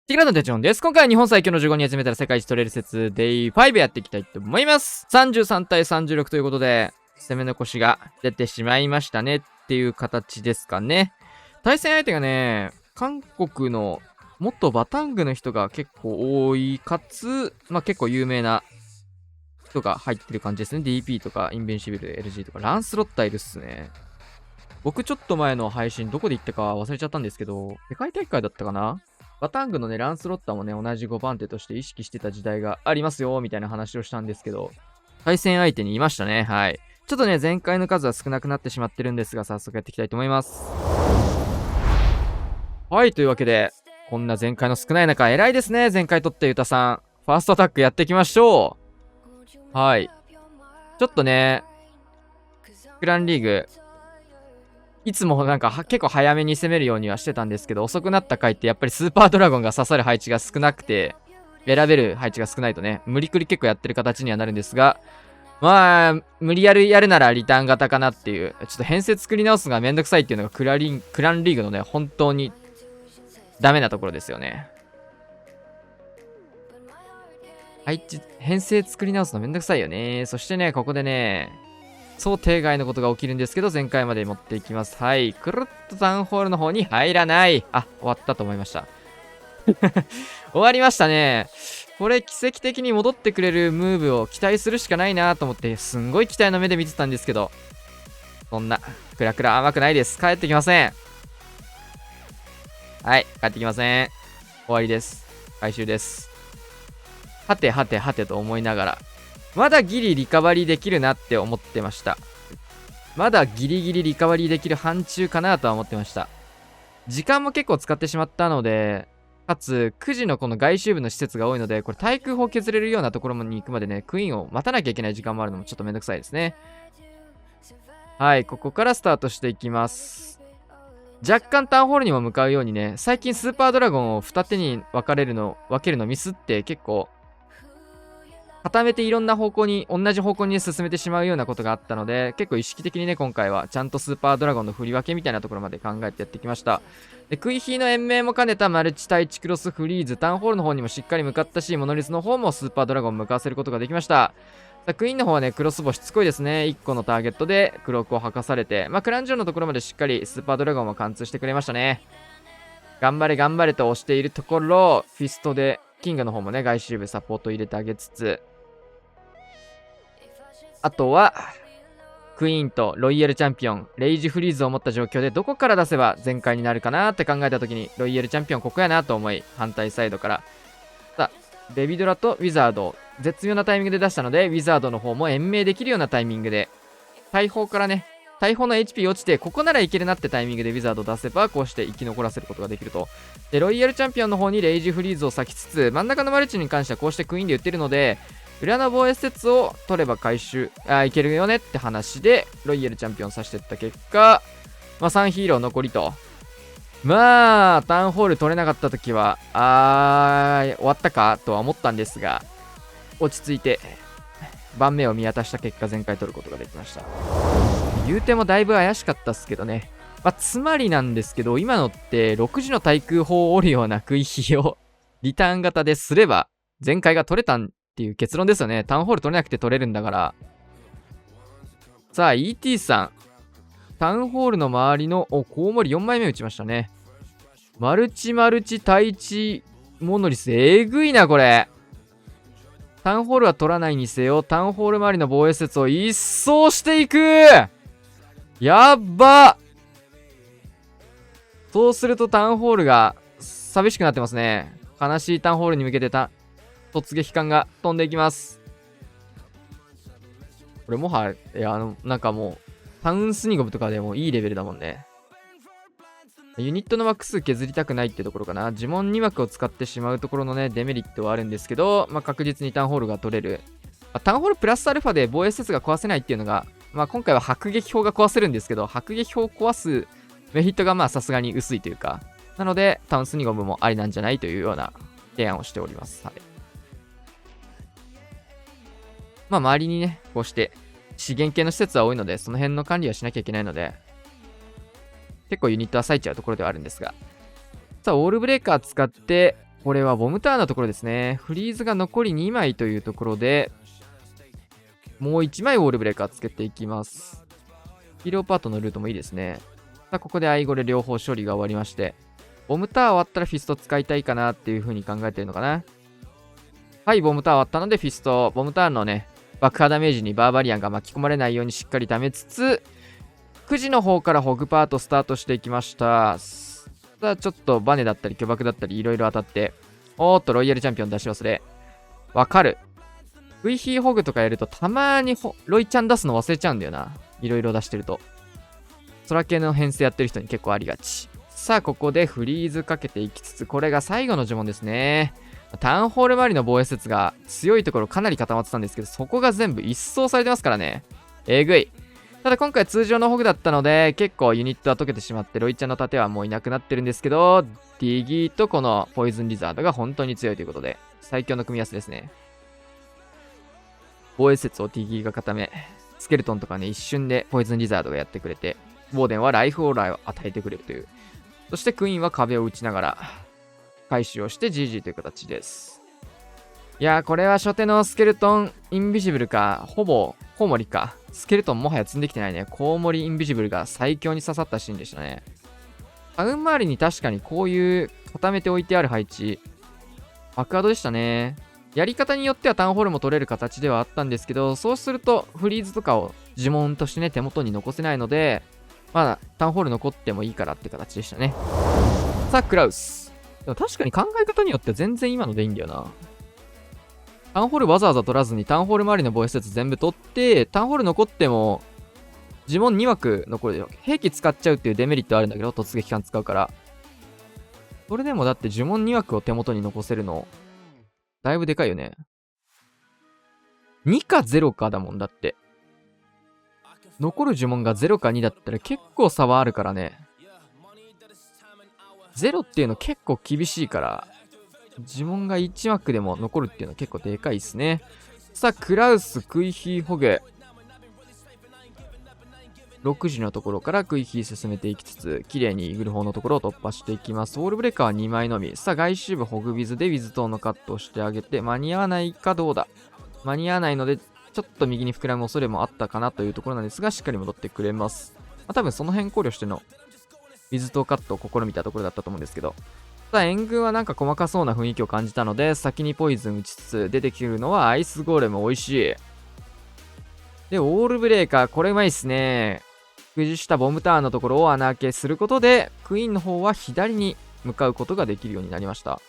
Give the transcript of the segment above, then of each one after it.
ティグラドンテチョンです。今回は日本最強の15人集めたら世界一取れる説 Day5 やっていきたいと思います。33対36ということで、攻め残しが出てしまいましたねっていう形ですかね。対戦相手がね、韓国の元バタングの人が結構多い、かつ、結構有名な人が入ってる感じですね。DP とかインベンシビル、LG とかランスロッタいるっすね。僕ちょっと前の配信どこで言ったか忘れちゃったんですけど、世界大会だったかな、バタングのね、ランスロッタもね、同じ5番手として意識してた時代がありますよ、みたいな話をしたんですけど、対戦相手にいましたね。はい。ちょっとね、前回の数は少なくなってしまってるんですが、早速やっていきたいと思います。はい、というわけで、こんな前回の少ない中、偉いですね、前回取ったユタさん。ファーストアタックやっていきましょう。はい。ちょっとね、クランリーグ、いつもなんか結構早めに攻めるようにはしてたんですけど、遅くなった回ってやっぱりスーパードラゴンが刺さる配置が少なくて、選べる配置が少ないとね、無理くり結構やってる形にはなるんですが、無理やるならリターン型かなっていう、ちょっと編成作り直すのがめんどくさいっていうのがクランリーグのね、本当にダメなところですよね。編成作り直すのめんどくさいよね。そしてね、ここでね、想定外のことが起きるんですけど、前回まで持っていきます。はい。くるっとタウンホールの方に入らない。あ、終わったと思いました。終わりましたね。これ、奇跡的に戻ってくれるムーブを期待するしかないなと思って、すんごい期待の目で見てたんですけど、そんな、クラクラ甘くないです。帰ってきません。はい、帰ってきません。終わりです。回収です。はてはてはてと思いながら、まだギリリカバリーできるなって思ってました。まだギリギリリカバリーできる範疇かなとは思ってました。時間も結構使ってしまったので、かつ9時のこの外周部の施設が多いので、これ対空砲削れるようなところに行くまでね、クイーンを待たなきゃいけない時間もあるのもちょっとめんどくさいですね。はい、ここからスタートしていきます。若干タウンホールにも向かうようにね、最近スーパードラゴンを二手に分けるのミスって結構固めていろんな方向に、同じ方向に進めてしまうようなことがあったので、結構意識的にね、今回はちゃんとスーパードラゴンの振り分けみたいなところまで考えてやってきました。で、クイヒーの延命も兼ねたマルチ対地クロスフリーズ、タウンホールの方にもしっかり向かったし、モノリスの方もスーパードラゴンを向かわせることができました。さあクイーンの方はね、クロスボしつこいですね。1個のターゲットでクロークを吐かされて、クランジョンのところまでしっかりスーパードラゴンを貫通してくれましたね。頑張れ頑張れと押しているところ、フィストでキングの方もね、外周部サポート入れてあげつつ、あとは、クイーンとロイヤルチャンピオン、レイジフリーズを持った状況でどこから出せば全開になるかなって考えた時に、ロイヤルチャンピオンここやなと思い、反対サイドから。さあ、ベビドラとウィザードを絶妙なタイミングで出したので、ウィザードの方も延命できるようなタイミングで、大砲からね、大砲の HP 落ちて、ここならいけるなってタイミングでウィザードを出せば、こうして生き残らせることができると。で、ロイヤルチャンピオンの方にレイジフリーズを割きつつ、真ん中のマルチに関してはこうしてクイーンで打ってるので、裏の防衛施設を取れば回収、いけるよねって話で、ロイヤルチャンピオンさしていった結果、3ヒーロー残りと。タウンホール取れなかった時は、終わったかとは思ったんですが、落ち着いて、盤面を見渡した結果、全開取ることができました。言うてもだいぶ怪しかったっすけどね。つまりなんですけど、今のって6時の対空砲を折るような食い火をリターン型ですれば、全開が取れたんっていう結論ですよね。タウンホール取れなくて取れるんだから。さあ、ET さん。タウンホールの周りの、コウモリ4枚目打ちましたね。マルチ対地モノリス。えぐいな、これ。タウンホールは取らないにせよ、タウンホール周りの防衛施設を一掃していく。やっば。そうするとタウンホールが寂しくなってますね。悲しいタウンホールに向けて突撃艦が飛んでいきます。これもはや、なんかもう、タウンスニゴムとかでもいいレベルだもんね。ユニットの枠数削りたくないってところかな。呪文2枠を使ってしまうところのね、デメリットはあるんですけど、確実にタウンホールが取れる。タウンホールプラスアルファで防衛施設が壊せないっていうのが、今回は迫撃砲が壊せるんですけど、迫撃砲を壊すメリットがさすがに薄いというか、なので、タウンスニゴムもありなんじゃないというような提案をしております。はい。周りにね、こうして資源系の施設は多いので、その辺の管理はしなきゃいけないので、結構ユニットは割いちゃうところではあるんですが。さあ、オールブレーカー使って、これはボムターンのところですね。フリーズが残り2枚というところで、もう1枚ウォールブレーカーつけていきます。ヒーローパートのルートもいいですね。さあ、ここでアイゴレ両方処理が終わりまして、ボムター終わったらフィスト使いたいかなっていう風に考えてるのかな。はい、ボムター終わったのでフィスト、ボムターンのね、爆破ダメージにバーバリアンが巻き込まれないようにしっかり溜めつつ、9時の方からホグパートスタートしていきました。さあ、ちょっとバネだったり巨爆だったりいろいろ当たって、おーっと、ロイヤルチャンピオン出し忘れ。わかる。ウィヒーホグとかやるとたまにロイちゃん出すの忘れちゃうんだよな。いろいろ出してると。空系の編成やってる人に結構ありがち。さあ、ここでフリーズかけていきつつ、これが最後の呪文ですね。タウンホール周りの防衛施設が強いところかなり固まってたんですけど、そこが全部一掃されてますからね。えぐい。ただ今回通常のホグだったので、結構ユニットは溶けてしまって、ロイちゃんの盾はもういなくなってるんですけど、ディギーとこのポイズンリザードが本当に強いということで、最強の組み合わせですね。防衛施設をディギーが固め、スケルトンとかね、一瞬でポイズンリザードがやってくれて、ウォーデンはライフオーライを与えてくれるという。そしてクイーンは壁を打ちながら、回収をして GG という形です。いやー、これは初手のスケルトンインビジブルか、ほぼコウモリか。スケルトンもはや積んできてないね。コウモリインビジブルが最強に刺さったシーンでしたね。タウン周りに確かにこういう固めておいてある配置、爆ハードでしたね。やり方によってはタウンホールも取れる形ではあったんですけど、そうするとフリーズとかを呪文としてね、手元に残せないので、まあ、タウンホール残ってもいいからって形でしたね。さあ、クラウス。でも確かに考え方によっては全然今のでいいんだよな。タウンホールわざわざ取らずにタウンホール周りの防衛施設全部取って、タウンホール残っても、呪文2枠残るよ。兵器使っちゃうっていうデメリットあるんだけど、突撃艦使うから。それでもだって呪文2枠を手元に残せるの、だいぶでかいよね。2か0かだもんだって。残る呪文が0か2だったら結構差はあるからね。0っていうの結構厳しいから、呪文が1枠でも残るっていうのは結構でかいっすね。さあ、クラウス、クイヒーホグ。6時のところからクイヒー進めていきつつ、綺麗にイーグル砲のところを突破していきます。ウォールブレーカーは2枚のみ。さあ、外周部ホグビズでウィズトーンのカットをしてあげて、間に合わないかどうだ。間に合わないので、ちょっと右に膨らむ恐れもあったかなというところなんですが、しっかり戻ってくれます。多分その辺考慮してのウィズトーンカットを試みたところだったと思うんですけど、さあ、援軍はなんか細かそうな雰囲気を感じたので、先にポイズン打ちつつ、出てくるのはアイスゴーレム美味しい。で、ウォールブレーカー、これうまいっすね。崩したボムターンのところを穴開けすることで、クイーンの方は左に向かうことができるようになりました。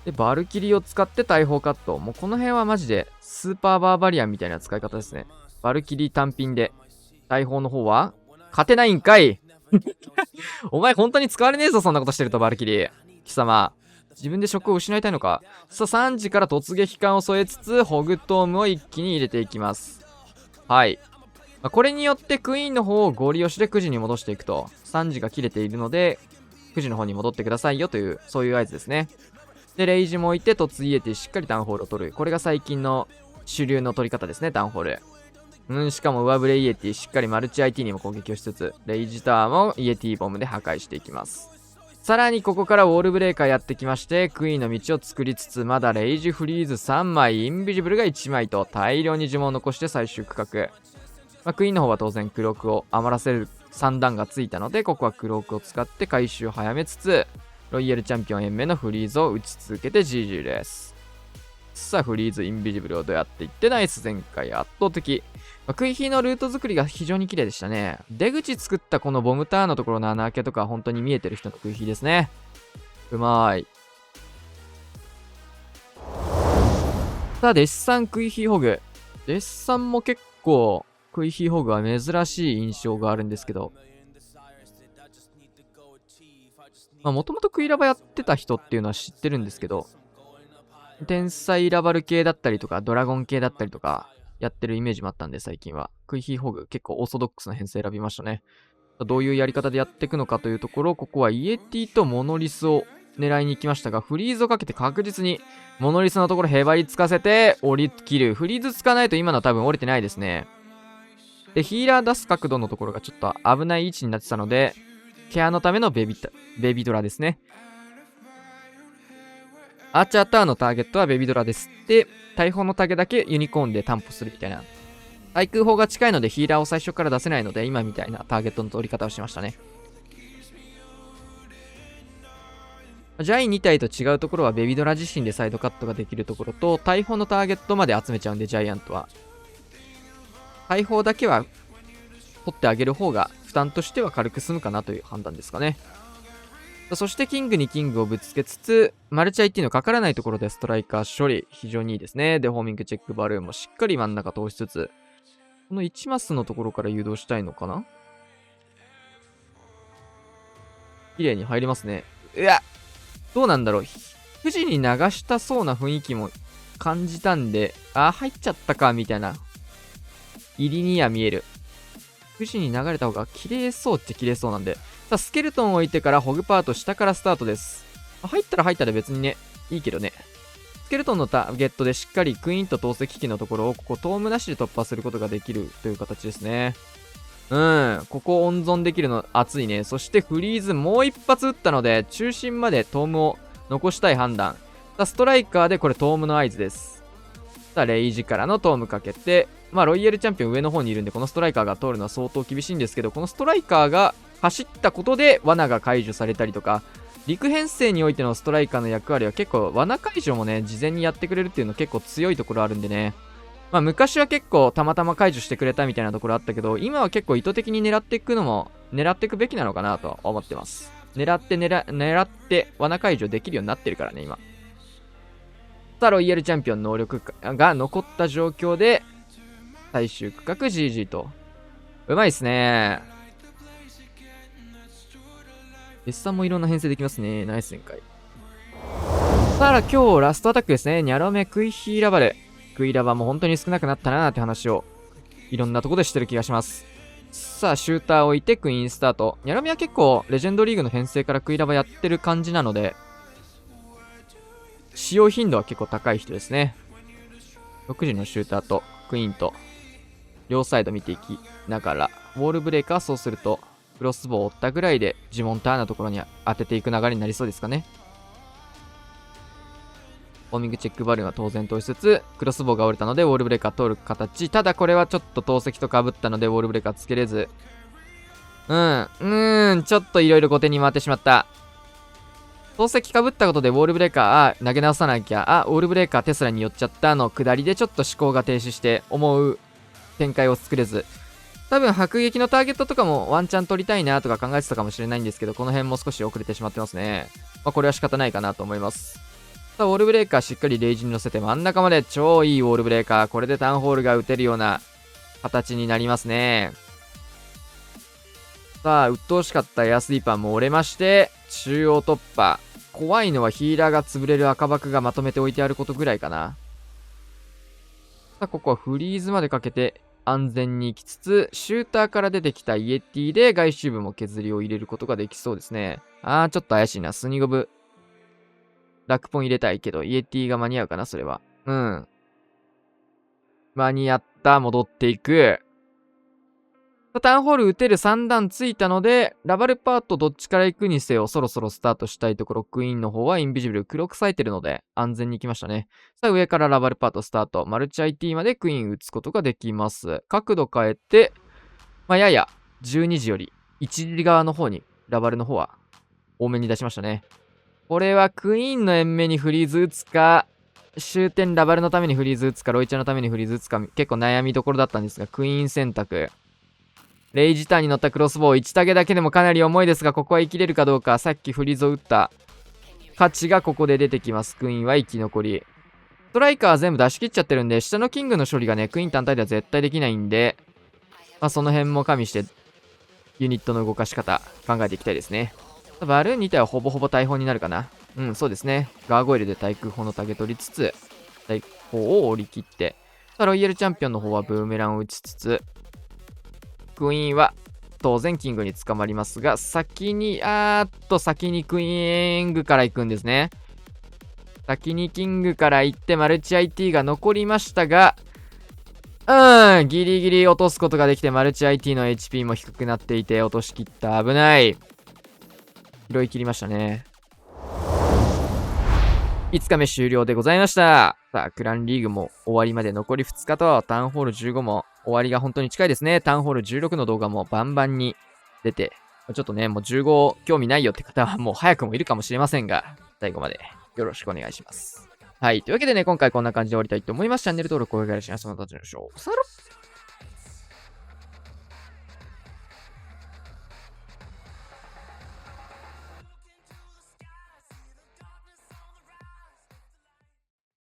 で、バルキリーを使って大砲カット。もうこの辺はマジでスーパーバーバリアンみたいな使い方ですね。バルキリー単品で、大砲の方は、勝てないんかいお前本当に使われねえぞ、そんなことしてると、バルキリー。貴様。自分で職を失いたいのか。さあ、3時から突撃艦を添えつつ、ホグトームを一気に入れていきます。はい。これによってクイーンの方をゴリ押しで9時に戻していくと。3時が切れているので、9時の方に戻ってくださいよという、そういう合図ですね。で、レイジも置いて、突イエティしっかりタウンホールを取る。これが最近の主流の取り方ですね、タウンホール。しかも上振れイエティ、しっかりマルチ IT にも攻撃をしつつ、レイジタワーもイエティボムで破壊していきます。さらにここからウォールブレーカーやってきまして、クイーンの道を作りつつ、まだレイジフリーズ3枚、インビジブルが1枚と大量に呪文を残して最終区画。クイーンの方は当然クロークを余らせる3段がついたので、ここはクロークを使って回収を早めつつ、ロイヤルチャンピオン延命のフリーズを打ち続けて GG です。さあ、フリーズインビジブルをどうやっていってナイス前回圧倒的。クイヒーのルート作りが非常に綺麗でしたね。出口作ったこのボムターンのところの穴開けとか本当に見えてる人のクイヒーですね。うまーい。さあ、デッサンクイヒーホグ。デッサンも結構クイヒーホグは珍しい印象があるんですけど、もともとクイラバやってた人っていうのは知ってるんですけど、天才ラバル系だったりとか、ドラゴン系だったりとか、やってるイメージもあったんで、最近は。クイヒーホグ、結構オーソドックスな編成選びましたね。どういうやり方でやっていくのかというところ、ここはイエティとモノリスを狙いに行きましたが、フリーズをかけて確実に、モノリスのところへばりつかせて、降り切る。フリーズつかないと今のは多分降りてないですね。で、ヒーラー出す角度のところがちょっと危ない位置になってたので、ケアのためのベビドラですね。アーチャーターンのターゲットはベビドラです。で、大砲のタゲだけユニコーンで担保するみたいな。対空砲が近いのでヒーラーを最初から出せないので、今みたいなターゲットの取り方をしましたね。ジャイ2体と違うところはベビドラ自身でサイドカットができるところと、大砲のターゲットまで集めちゃうんで、ジャイアントは。大砲だけは取ってあげる方が負担としては軽く済むかなという判断ですかね。そしてキングにキングをぶつけつつ、マルチ IT のかからないところでストライカー処理、非常にいいですね。で、ホーミングチェックバルーンもしっかり真ん中通しつつ、この1マスのところから誘導したいのかな。綺麗に入りますね。うわ、どうなんだろう。富士に流したそうな雰囲気も感じたんで、入っちゃったか、みたいな。入りには見える。富士に流れた方が綺麗そうっちゃ綺麗そうなんで。さあ、スケルトンを置いてからホグパート下からスタートです。入ったら入ったで別にね、いいけどね。スケルトンのターゲットでしっかりクイーンと投石機のところをここトームなしで突破することができるという形ですね。ここ温存できるの熱いね。そしてフリーズもう一発撃ったので、中心までトームを残したい判断。さあ、ストライカーでこれトームの合図です。さあ、レイジからのトームかけて、ロイヤルチャンピオン上の方にいるんで、このストライカーが通るのは相当厳しいんですけど、このストライカーが走ったことで罠が解除されたりとか、陸編成においてのストライカーの役割は結構罠解除もね、事前にやってくれるっていうの結構強いところあるんでね。昔は結構たまたま解除してくれたみたいなところあったけど、今は結構意図的に狙っていくのも、狙っていくべきなのかなとは思ってます。狙って罠解除できるようになってるからね、今。さあ、ロイヤルチャンピオン能力が残った状況で、最終区画 GG と。うまいっすね。S さんもいろんな編成できますね。ナイス展開。さあ、今日ラストアタックですね。ニャロメクイヒーラバル。クイラバも本当に少なくなったなーって話を、いろんなとこでしてる気がします。さあ、シューターを置いてクイーンスタート。ニャロメは結構、レジェンドリーグの編成からクイラバやってる感じなので、使用頻度は結構高い人ですね。6時のシューターとクイーンと、両サイド見ていきながら、ウォールブレーカーそうすると、クロスボウを折ったぐらいで、呪文ターンのところに当てていく流れになりそうですかね。ホーミングチェックバルーンは当然通しつつ、クロスボウが折れたので、ウォールブレーカー通る形。ただこれはちょっと投石と被ったので、ウォールブレーカーつけれず。ちょっといろいろ後手に回ってしまった。投石被ったことでウォールブレーカー、投げ直さなきゃ、ウォールブレーカーテスラに寄っちゃったの下りでちょっと思考が停止して思う展開を作れず。多分迫撃のターゲットとかもワンチャン取りたいなとか考えてたかもしれないんですけど、この辺も少し遅れてしまってますね。これは仕方ないかなと思います。さあ、ウォールブレーカーしっかりレイジに乗せて真ん中まで超いいウォールブレーカー。これでタウンホールが打てるような形になりますね。さあ、鬱陶しかったエアスイーパーも折れまして、中央突破。怖いのはヒーラーが潰れる赤爆がまとめておいてあることぐらいかな。さあ、ここはフリーズまでかけて安全に行きつつ、シューターから出てきたイエティで外周部も削りを入れることができそうですね。ちょっと怪しいな。スニゴブ。ラックポン入れたいけど、イエティが間に合うかな、それは。間に合った。戻っていく。タウンホール打てる3段ついたので、ラバルパートどっちから行くにせよ、そろそろスタートしたいところ、クイーンの方はインビジブル黒く咲いてるので、安全に行きましたね。さあ、上からラバルパートスタート。マルチ IT までクイーン打つことができます。角度変えて、やや12時より1時側の方に、ラバルの方は多めに出しましたね。これはクイーンの延命にフリーズ打つか、終点ラバルのためにフリーズ打つか、ロイチャのためにフリーズ打つか、結構悩みどころだったんですが、クイーン選択。レイジターンに乗ったクロスボウ1タゲだけでもかなり重いですが、ここは生きれるかどうか。さっきフリーズを打った価値がここで出てきます。クイーンは生き残り。ストライカーは全部出し切っちゃってるんで、下のキングの処理がね、クイーン単体では絶対できないんで、その辺も加味して、ユニットの動かし方考えていきたいですね。バルーン2体はほぼほぼ大砲になるかな。そうですね。ガーゴイルで対空砲のタゲ取りつつ、対砲を折り切って、ロイヤルチャンピオンの方はブーメランを打ちつつ、クイーンは当然キングに捕まりますが、先にクイーングから行くんですね。先にキングから行ってマルチ IT が残りましたが、ギリギリ落とすことができて、マルチ IT の HP も低くなっていて落としきった。危ない。拾い切りましたね。5日目終了でございました。さあ、クランリーグも終わりまで残り2日と、タウンホール15も終わりが本当に近いですね。タウンホール16の動画もバンバンに出て、ちょっとね、もう15興味ないよって方はもう早くもいるかもしれませんが、最後までよろしくお願いします。はい。というわけでね、今回こんな感じで終わりたいと思います。チャンネル登録、高評価、シェア、その他のしょう。さら